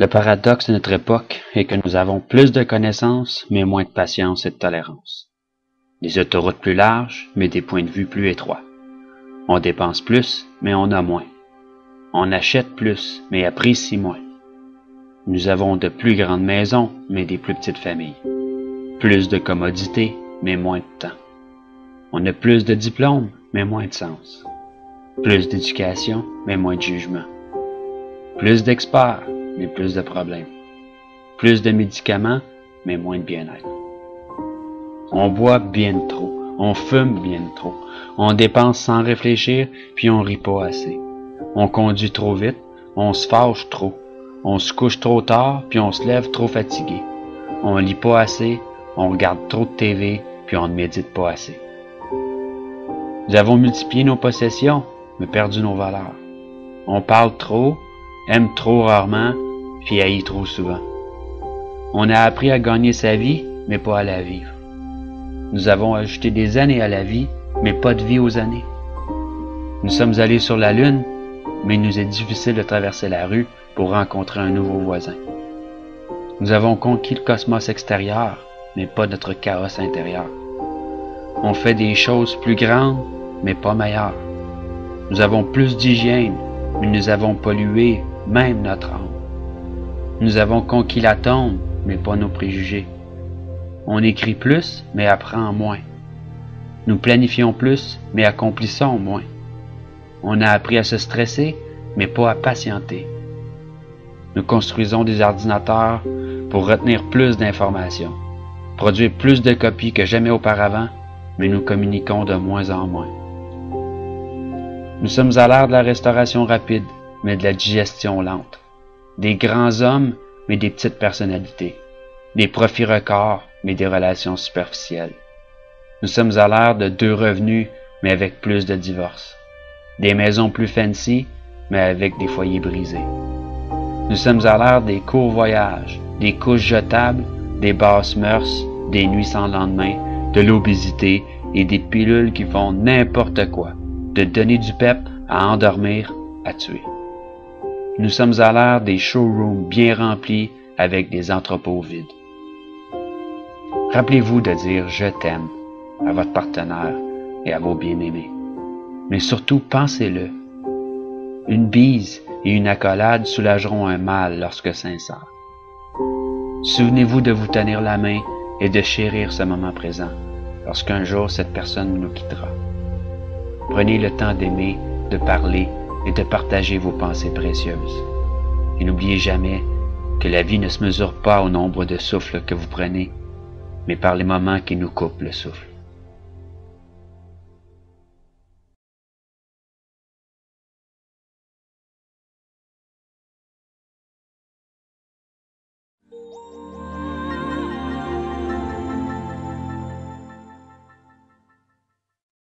Le paradoxe de notre époque est que nous avons plus de connaissances, mais moins de patience et de tolérance. Des autoroutes plus larges, mais des points de vue plus étroits. On dépense plus, mais on a moins. On achète plus, mais apprécie moins. Nous avons de plus grandes maisons, mais des plus petites familles. Plus de commodités, mais moins de temps. On a plus de diplômes, mais moins de sens. Plus d'éducation, mais moins de jugement. Plus d'experts, mais plus de problèmes. Plus de médicaments, mais moins de bien-être. On boit bien trop, on fume bien trop, on dépense sans réfléchir, puis on rit pas assez. On conduit trop vite, on se fâche trop, on se couche trop tard, puis on se lève trop fatigué. On lit pas assez, on regarde trop de TV, puis on ne médite pas assez. Nous avons multiplié nos possessions, mais perdu nos valeurs. On parle trop, aime trop rarement, puis haït trop souvent. On a appris à gagner sa vie, mais pas à la vivre. Nous avons ajouté des années à la vie, mais pas de vie aux années. Nous sommes allés sur la Lune, mais il nous est difficile de traverser la rue pour rencontrer un nouveau voisin. Nous avons conquis le cosmos extérieur, mais pas notre chaos intérieur. On fait des choses plus grandes, mais pas meilleures. Nous avons plus d'hygiène, mais nous avons pollué même notre âme. Nous avons conquis l'atome, mais pas nos préjugés. On écrit plus, mais apprend moins. Nous planifions plus, mais accomplissons moins. On a appris à se stresser, mais pas à patienter. Nous construisons des ordinateurs pour retenir plus d'informations, produire plus de copies que jamais auparavant, mais nous communiquons de moins en moins. Nous sommes à l'ère de la restauration rapide, mais de la digestion lente. Des grands hommes, mais des petites personnalités. Des profits records, mais des relations superficielles. Nous sommes à l'ère de 2 revenus, mais avec plus de divorces. Des maisons plus fancy, mais avec des foyers brisés. Nous sommes à l'ère des courts voyages, des couches jetables, des basses mœurs, des nuits sans lendemain, de l'obésité et des pilules qui font n'importe quoi, de donner du pep à endormir, à tuer. Nous sommes à l'ère des showrooms bien remplis avec des entrepôts vides. Rappelez-vous de dire « je t'aime » à votre partenaire et à vos bien-aimés. Mais surtout, pensez-le. Une bise et une accolade soulageront un mal lorsque sincère. Souvenez-vous de vous tenir la main et de chérir ce moment présent lorsqu'un jour cette personne nous quittera. Prenez le temps d'aimer, de parler et de partager vos pensées précieuses. Et n'oubliez jamais que la vie ne se mesure pas au nombre de souffles que vous prenez, mais par les moments qui nous coupent le souffle.